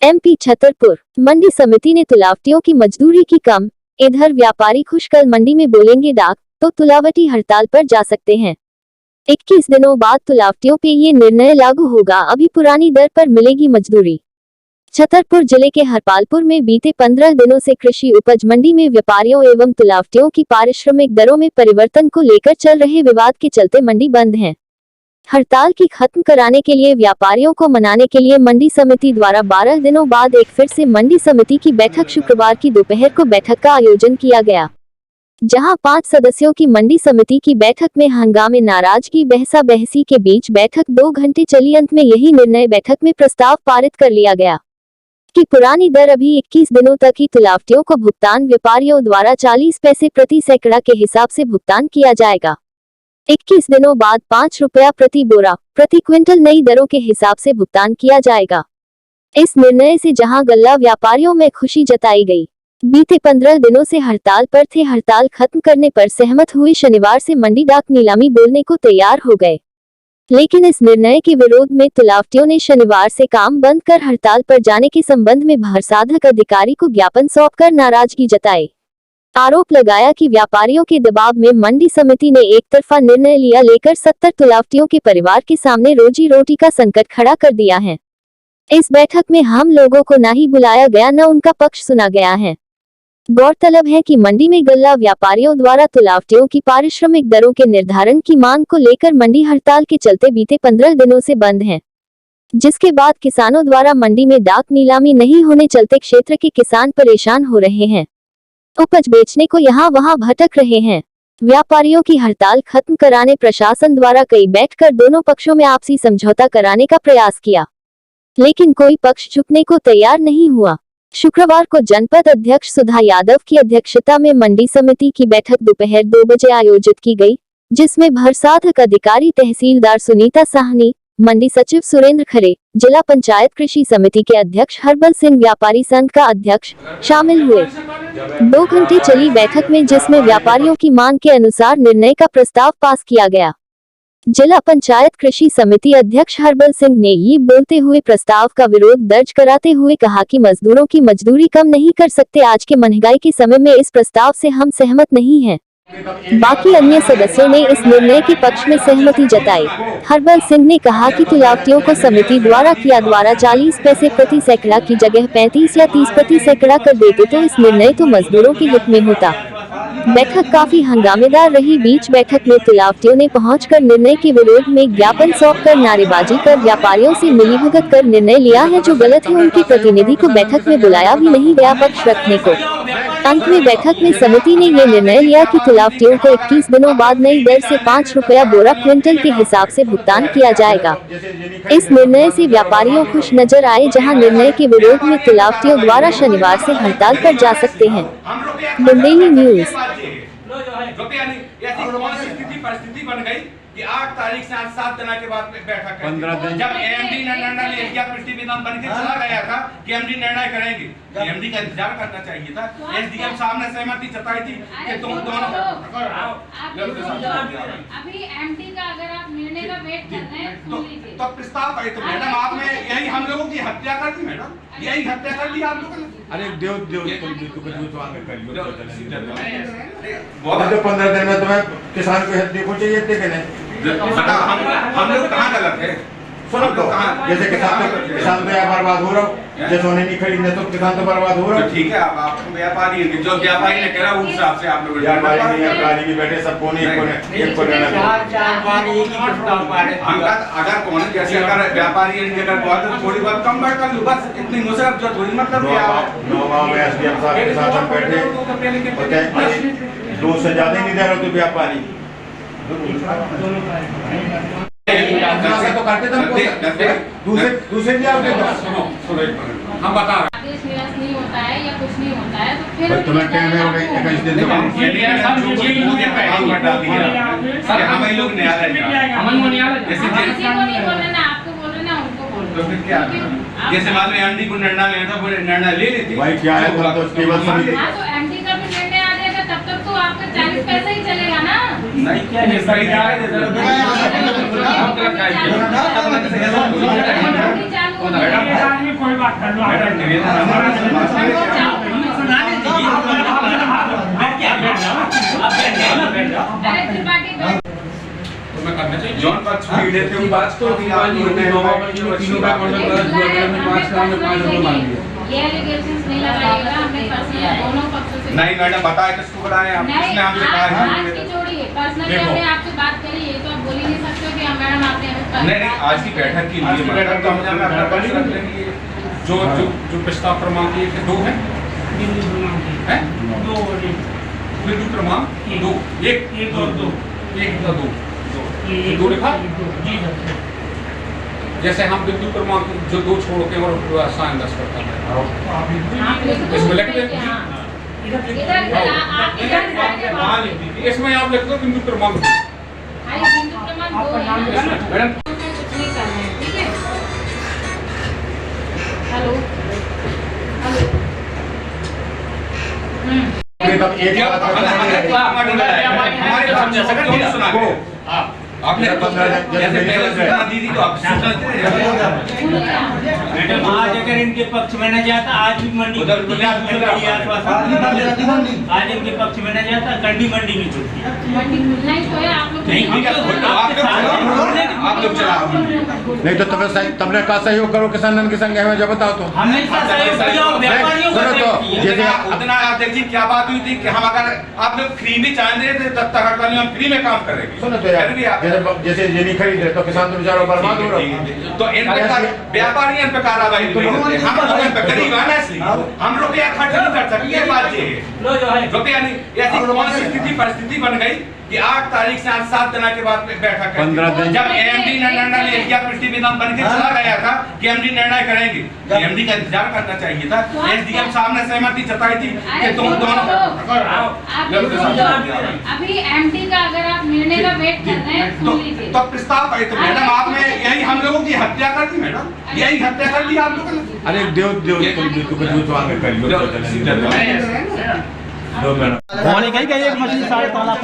MP Chhatarpur मंडी समिति ने तुलावटियों की मजदूरी की कम। इधर व्यापारी खुश, कल मंडी में बोलेंगे डाक तो तुलावटी हड़ताल पर जा सकते हैं। 21 दिनों बाद तुलावटियों पे ये निर्णय लागू होगा। अभी पुरानी दर पर मिलेगी मजदूरी। छतरपुर जिले के हरपालपुर में बीते 15 दिनों से कृषि उपज मंडी में व्यापारियों एवं तुलावटियों की पारिश्रमिक दरों में परिवर्तन को लेकर चल रहे विवाद के चलते मंडी बंद है। हड़ताल की खत्म कराने के लिए व्यापारियों को मनाने के लिए मंडी समिति द्वारा 12 दिनों बाद एक फिर से मंडी समिति की बैठक शुक्रवार की दोपहर को बैठक का आयोजन किया गया, जहां 5 सदस्यों की मंडी समिति की बैठक में हंगामे, नाराजगी, बहसा बहसी के बीच बैठक 2 घंटे चली। अंत में यही निर्णय बैठक में प्रस्ताव पारित कर लिया गया कि पुरानी दर अभी 21 दिनों तक ही तुलावटियों को भुगतान व्यापारियों द्वारा 40 पैसे प्रति सैकड़ा के हिसाब से भुगतान किया जाएगा। 21 दिनों बाद 5 रुपया प्रति बोरा प्रति क्विंटल नई दरों के हिसाब से भुगतान किया जाएगा। इस निर्णय से जहां गल्ला व्यापारियों में खुशी जताई गई। बीते 15 दिनों से हड़ताल पर थे। हड़ताल खत्म करने पर सहमत हुए शनिवार से मंडी डाक नीलामी बोलने को तैयार हो गए, लेकिन इस निर्णय के विरोध में तुलावटियों ने शनिवार से काम बंद कर हड़ताल पर जाने के संबंध में भरसाधक अधिकारी को ज्ञापन सौंपकर नाराजगी जताई। आरोप लगाया कि व्यापारियों के दबाव में मंडी समिति ने एक तरफा निर्णय लिया, लेकर 70 तुलावटियों के परिवार के सामने रोजी रोटी का संकट खड़ा कर दिया है। इस बैठक में हम लोगों को न ही बुलाया गया, न उनका पक्ष सुना गया है। गौरतलब है कि मंडी में गल्ला व्यापारियों द्वारा तुलावटियों की पारिश्रमिक दरों के निर्धारण की मांग को लेकर मंडी हड़ताल के चलते बीते 15 दिनों से बंद है, जिसके बाद किसानों द्वारा मंडी में डाक नीलामी नहीं होने चलते क्षेत्र के किसान परेशान हो रहे हैं। उपज बेचने को यहाँ वहाँ भटक रहे हैं। व्यापारियों की हड़ताल खत्म कराने प्रशासन द्वारा कई बैठकर दोनों पक्षों में आपसी समझौता कराने का प्रयास किया, लेकिन कोई पक्ष झुकने को तैयार नहीं हुआ। शुक्रवार को जनपद अध्यक्ष सुधा यादव की अध्यक्षता में मंडी समिति की बैठक दोपहर 2 बजे आयोजित की गई, जिसमें भरसाधक अधिकारी तहसीलदार सुनीता साहनी, मंडी सचिव सुरेंद्र खरे, जिला पंचायत कृषि समिति के अध्यक्ष हरबल सिंह, व्यापारी संघ का अध्यक्ष शामिल हुए। 2 घंटे चली बैठक में जिसमें व्यापारियों की मांग के अनुसार निर्णय का प्रस्ताव पास किया गया। जिला पंचायत कृषि समिति अध्यक्ष हरबल सिंह ने ये बोलते हुए प्रस्ताव का विरोध दर्ज कराते हुए कहा कि मजदूरों की मजदूरी कम नहीं कर सकते। आज के महंगाई के समय में इस प्रस्ताव से हम सहमत नहीं हैं। बाकी अन्य सदस्यों ने इस निर्णय के पक्ष में सहमति जताई। हरबल सिंह ने कहा कि तुलावटियों को समिति द्वारा 40 पैसे प्रति सैकड़ा की जगह 35 या 30 प्रति सैकड़ा कर देते तो इस निर्णय तो मजदूरों के हित में होता। बैठक काफी हंगामेदार रही। बीच बैठक में तुलावटियों ने पहुंचकर निर्णय के विरोध में ज्ञापन सौंपकर नारेबाजी कर व्यापारियों से मिलीभगत कर निर्णय लिया है, जो गलत है। उनके प्रतिनिधि को बैठक में बुलाया भी नहीं गया पक्ष रखने को। अंत में बैठक में समिति ने ये निर्णय लिया कि तुलावटियों को 21 दिनों बाद नई दर से 5 रुपया बोरा क्विंटल के हिसाब से भुगतान किया जाएगा। इस निर्णय से व्यापारियों खुश नजर आए, जहां निर्णय के विरोध में तुलावटियों द्वारा शनिवार से हड़ताल पर जा सकते हैं। बुंदेली न्यूज। परिस्थिति बन गई कि 8 तारीख से आज 7 दिन के बाद बैठक है। जब एमडी निर्णय ले लिया, पृथ्वी विधान बन के चला गया था कि एमडी निर्णय करेंगे, एमडी का इंतजार करना चाहिए था। एसडीएम साहब ने सहमति जताई थी कि तुम दोनों अभी एमडी का अगर आप निर्णय का वेट कर रहे हैं तो प्रस्ताव करे तो मैडम आपने यही हम लोगों की हत्या कर दी। मैडम यही हत्या कर दी आप लोगों ने। अरे देव देव बहुत 15 दिन में तुम्हें किसान को हत्या को चाहिए थे कि नहीं? हम लोग कहाँ गलत है? सुनो तो जैसे किसान तो बर्बाद हो रहा हो, जैसे सोने नहीं खरीदने तो किसान तो बर्बाद हो रहा है। ठीक है, आप व्यापारी जो व्यापारी ने कहा उस हिसाब से आप लोग व्यापारी भी बैठे, सबको नहीं एक को लेना। अगर कौन जैसे अगर व्यापारी अगर बहुत थोड़ी बहुत कम बात कर लो, बस इतनी मुसरफ जो थोड़ी मतलब नौगांव में एसडीएम साहब के साथ हम बैठे, 2 से ज्यादा नहीं दे रहे तो व्यापारी तो करते थे। दूसरे भी आपके हम बता रहे नहीं होता है या कुछ नहीं होता है तो फिर तुम्हें टाइम है 21 दिन तो हम लोग न्यायालय जैसे नहीं बोल रहे ना, आपको बोल रहे ना, उनको बोल रहे। तो फिर क्या जैसे मान लो एमडी को निर्णय लेना था, वो निर्णय ले लेती भाई क्या है तो केवल तो एमडी का भी निर्णय आ जाएगा, तब तक तो आपका 40 पैसा ही चलेगा ना। नहीं क्या है कोई बात कर लो मैडम निवेदन मैं करना चाहिए जॉन पक्ष में देते हुए बात तो ये एलिगेशंस नहीं लगाइएगा, हमने पर्सनल दोनों पक्षों से नहीं मैडम बताया किसको बताया आप किसने हमसे कहा है आज की जोड़िए पर्सनली हमने आपसे बात करी, ये तो आप बोल ही नहीं सकते कि हम मैडम आपने नहीं आज की बैठक के लिए बैठक तो हम अपना पक्ष रख लेंगे। जो जो जो प्रस्ताव क्रमांक 1 2 है बिंदु क्रमांक 2 1 और 2 दो लिखा जैसे हम बिंदु क्रमांक जो 2 छोड़ के और साइन 10 करता है इसमें लिख दें इसमें आप लिख दो बिंदु क्रमांक 2 मैडम ठीक है। हेलो तब एक आपने जैसे पहले सूचना दी थी तो आप सूचना दे मैडम आज अगर इनके पक्ष में न जाता आज भी मंडी आज इनके पक्ष में न जाता कंडी मंडी नहीं छूटती। मंडी खुलना ही तो है, आप लोग नहीं आप लोग चला नहीं तो तुमने का सहयोग करो किसान की संख्या में जब बताओ तो हमेशा सहयोग किया और व्यापारियों को सुनो तो सहयोग किया। जैसे उतना आप देखिए क्या बात हुई थी कि हम अगर आप लोग फ्री में चाह रहे थे तब तक हड़ताल हम फ्री में काम करेंगे। सुनो तो यार जैसे ये नहीं खरीद रहे तो किसान तो बेचारा बर्बाद हो रहा है। तो इन पे व्यापारी इन पे कार्रवाई नहीं करते, हम लोग इन पे गरीब है ना इसलिए हम रुपया खर्च नहीं कर सकते। ये बात ये है रुपया नहीं, ऐसी कौन सी स्थिति परिस्थिति बन गई कि 8 तारीख से आज 7 दिन के बाद बैठक 15 दिन जब एमडी निर्णय ले लिया पृष्ठी विधान बन के चला गया था कि एमडी निर्णय करेंगे, एमडी का इंतजार करना चाहिए था। एसडीएम साहब ने सहमति जताई थी कि तुम दोनों अभी एमडी का अगर आप निर्णय का वेट कर रहे हैं सुन लीजिए तो प्रस्ताव पाए तो मैडम आपने यही हम लोगों की हत्या कर दी। मैडम यही हत्या कर दी आप लोगों ने। अरे देव देव तो आगे कर लो होने कहीं कहीं एक मशीन 3.5 लाख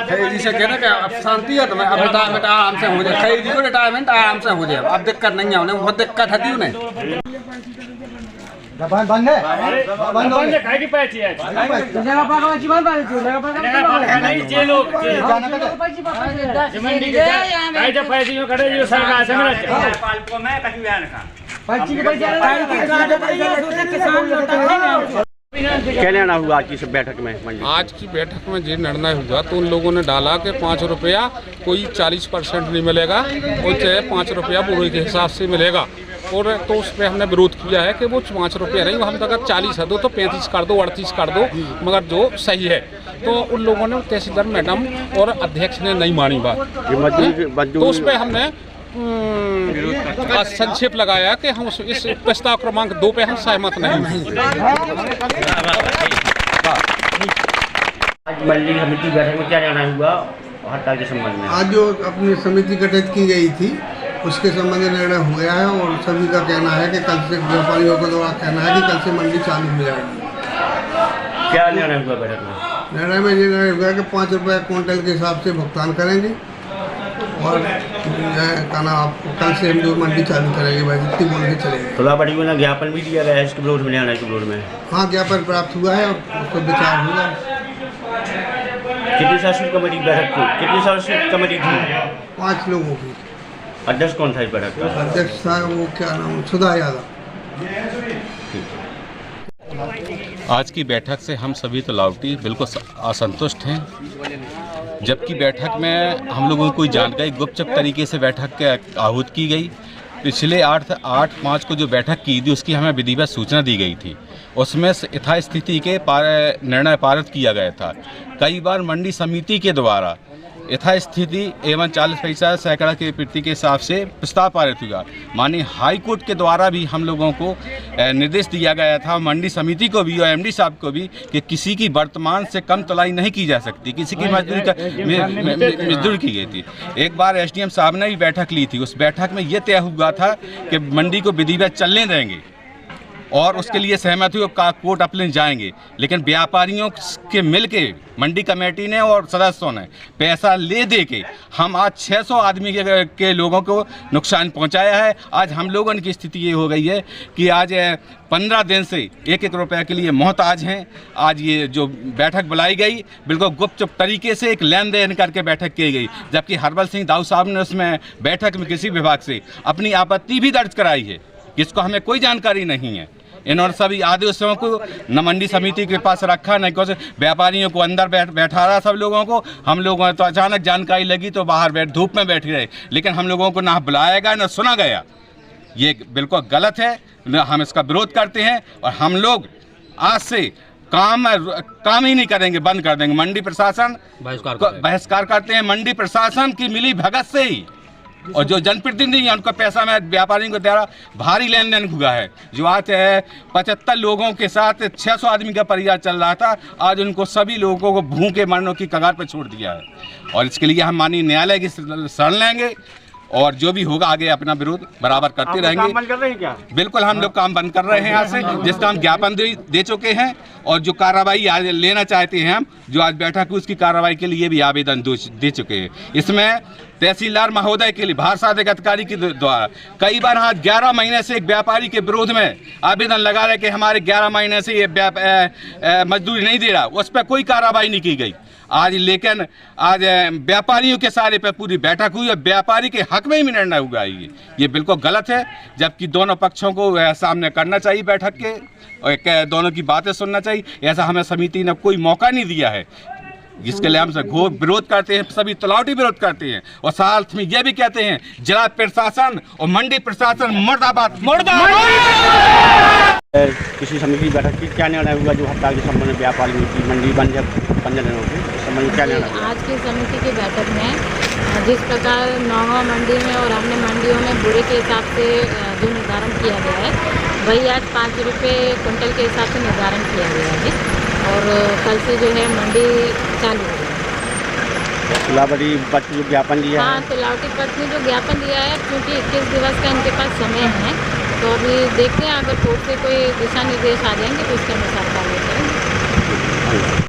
खरीदी से कहना कि अब शांति है तो मैं अब रिटायरमेंट आराम से हो जाए, खरीदी को रिटायरमेंट आराम से हो जाए। अब दिक्कत नहीं है उन्हें, बहुत दिक्कत है उन्हें। बंद है बंद हो गया खाई की पैची है जगह पाका मच्छी बंद है जगह पाका नहीं जे लोग मंडी के आई जब पैची जो खड़े जो सरकार से मिला पालको में कहीं बयान का पक्षी के पैसे किसान क्या लेना हुआ आज की इस बैठक में? आज की बैठक में जो निर्णय हुआ तो उन लोगों ने डाला कि 5 रुपया कोई 40% नहीं मिलेगा और चाहे 5 रुपया बोरी के हिसाब से मिलेगा। और तो उस पर हमने विरोध किया है कि वो 5 रुपया नहीं, हम अगर 40 है तो 35 कर दो 38 कर दो, मगर जो सही है। तो उन लोगों ने तहसीलदार मैडम और अध्यक्ष ने नहीं मानी बात, तो उस पर हमने संक्षेप लगाया कि हम इस प्रस्ताव क्रमांक 2 पे हम सहमत नहीं। आज मंडी समिति बैठक में क्या निर्णय हुआ हड़ताल के संबंध में? आज जो अपनी समिति गठित की गई थी उसके संबंध में निर्णय हो गया है और सभी का कहना है कि कल से व्यापारियों का द्वारा कहना है कि कल से मंडी चालू हो जाएगी। क्या निर्णय हुआ बैठक में? निर्णय में ये निर्णय हुआ कि 5 रुपये क्विंटल के हिसाब से भुगतान करेंगे और कहना आपको कल से हम जो मंडी चालू करेंगे भाई जितनी बोल के चलेंगे। तुलाबड़ी में ज्ञापन भी दिया गया है इसके विरोध में, निर्णय के विरोध में? हाँ ज्ञापन प्राप्त हुआ है और उस पर विचार हुआ। कितनी शासन कमेटी बैठक थी? कितनी शासन कमेटी थी? 5 लोगों की। अध्यक्ष कौन था इस बैठक का? अध्यक्ष था वो क्या नाम सुधा यादव। आज की बैठक से हम सभी तलावटी बिल्कुल असंतुष्ट हैं, जबकि बैठक में हम लोगों को कोई जानकारी गुपचुप तरीके से बैठक के आहूत की गई। पिछले 8/5 को जो बैठक की थी उसकी हमें विधिवत सूचना दी गई थी, उसमें यथास्थिति के निर्णय पारित किया गया था। कई बार मंडी समिति के द्वारा यथास्थिति एवं 40 पैसा सैकड़ा की प्रति के हिसाब से प्रस्ताव पारित हुआ। माननीय हाई कोर्ट के द्वारा भी हम लोगों को निर्देश दिया गया था, मंडी समिति को भी और एमडी साहब को भी, कि किसी की वर्तमान से कम तलाई नहीं की जा सकती, किसी की मजदूरी की गई थी। एक बार एसडीएम साहब ने भी बैठक ली थी, उस बैठक में ये तय हुआ था कि मंडी को विधिवत चलने देंगे, और उसके लिए सहमति हो कोर्ट अपील जाएंगे, लेकिन व्यापारियों के मिल के मंडी कमेटी ने और सदस्यों ने पैसा ले दे के हम आज 600 आदमी के लोगों को नुकसान पहुंचाया है। आज हम लोगों की स्थिति ये हो गई है कि आज 15 दिन से 1-1 रुपए के लिए मोहताज हैं। आज ये जो बैठक बुलाई गई बिल्कुल गुपचुप तरीके से एक लेन देन करके बैठक की गई, जबकि हरबल सिंह दाऊ साहब ने उसमें बैठक में कृषि विभाग से अपनी आपत्ति भी दर्ज कराई है, जिसको हमें कोई जानकारी नहीं है। इन्होंने सभी आदेशों को न मंडी समिति के पास रखा, न कुछ व्यापारियों को अंदर बैठा रहा सब लोगों को। हम लोगों तो अचानक जानकारी लगी तो बाहर धूप में बैठ रहे, लेकिन हम लोगों को ना बुलाया गया न सुना गया। ये बिल्कुल गलत है, हम इसका विरोध करते हैं और हम लोग आज से काम ही नहीं करेंगे, बंद कर देंगे। मंडी प्रशासन बहिष्कार करते हैं, मंडी प्रशासन की मिली भगत से ही, और जो जनप्रतिनिधि हैं उनको पैसा में व्यापारियों को द्वारा भारी लेन देन हुआ है। जो आज 75 लोगों के साथ 600 आदमी का परिवार चल रहा था, आज उनको सभी लोगों को भूखे मरने की कगार पर छोड़ दिया है। और इसके लिए हम माननीय न्यायालय की शरण लेंगे और जो भी होगा आगे अपना विरोध बराबर करते रहेंगे। बंद कर रहे हैं क्या? बिल्कुल, हम लोग काम बंद कर रहे हैं आज से, जिसका हम ज्ञापन दे चुके हैं और जो कार्रवाई आज लेना चाहते हैं हम, जो आज बैठक हुई उसकी कार्रवाई के लिए भी आवेदन दे चुके हैं। इसमें तहसीलदार महोदय के लिए भारत साधक अधिकारी के द्वारा कई बार आज 11 महीने से एक व्यापारी के विरोध में आवेदन लगा रहे कि हमारे 11 महीने से ये मजदूरी नहीं दे रहा, उस पर कोई कार्रवाई नहीं की गई। आज लेकिन आज व्यापारियों के सारे पे पूरी बैठक हुई और व्यापारी के हक में ही निर्णय हुआ है। ये बिल्कुल गलत है, जबकि दोनों पक्षों को सामने करना चाहिए बैठक के और दोनों की बातें सुनना चाहिए। ऐसा हमें समिति ने कोई मौका नहीं दिया है, जिसके लिए हम घोर विरोध करते हैं, सभी तलावटी विरोध करते हैं और साथ में यह भी कहते हैं जिला प्रशासन और मंडी प्रशासन मुर्दाबाद मुर्दाबाद। किसी समिति बैठक की क्या निर्णय हुआ जो हड़ताल के संबंध में व्यापारियों की मंडी बंद है 15 दिनों के संबंध में क्या निर्णय हुआ? आज की समिति की बैठक में जिस प्रकार नौगांव मंडी में और अन्य मंडियों में बुरे के हिसाब से जो निर्धारण किया गया है, वही आज 5 रुपये कुंटल के हिसाब से निर्धारण किया गया है और कल से जो है मंडी चालू हो गई। तुलावटी पत्र जो ज्ञापन दिया है? हाँ, तुलावटी पत्र ने जो ज्ञापन दिया है क्योंकि 21 दिवस का इनके पास समय है, तो अभी देखते हैं अगर कोर्ट से कोई दिशा निर्देश आ जाएंगे तो उसके अनुसार कार्रवाई करेंगे।